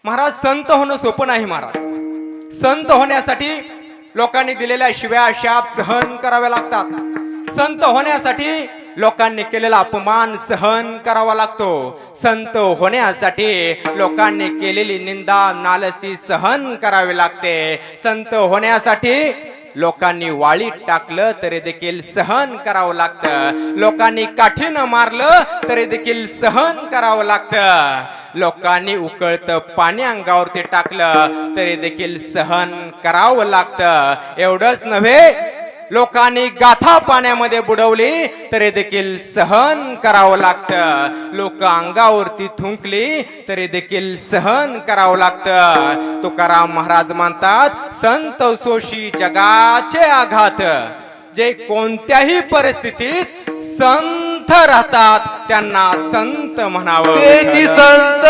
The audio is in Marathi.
महाराज संत होणं सोपं नाही महाराज. संत होण्यासाठी लोकांनी दिलेल्या शिव्या शाप सहन करावे लागतात. संत होण्यासाठी लोकांनी केलेला अपमान सहन करावा लागतो. संत होण्यासाठी लोकांनी केलेली निंदा नालस्ती सहन करावी लागते. संत होण्यासाठी लोकांनी वाळीत टाकलं तरी देखील सहन करावं लागतं. लोकांनी काठीनं मारलं तरी देखील सहन करावं लागतं. लोकांनी उकळतं पाणी अंगावरती टाकलं तरी देखील सहन करावं लागतं. एवढंच नव्हे, लोकांनी गाथा पाण्यामध्ये बुडवली तरी देखील सहन करावं लागतं. लोक अंगावरती थुंकली तरी देखील सहन करावं लागतं. तुकाराम महाराज म्हणतात, संत सोशी जगाचे आघात. जे कोणत्याही परिस्थितीत संत राहतात त्यांना संत म्हणावं. तेची संत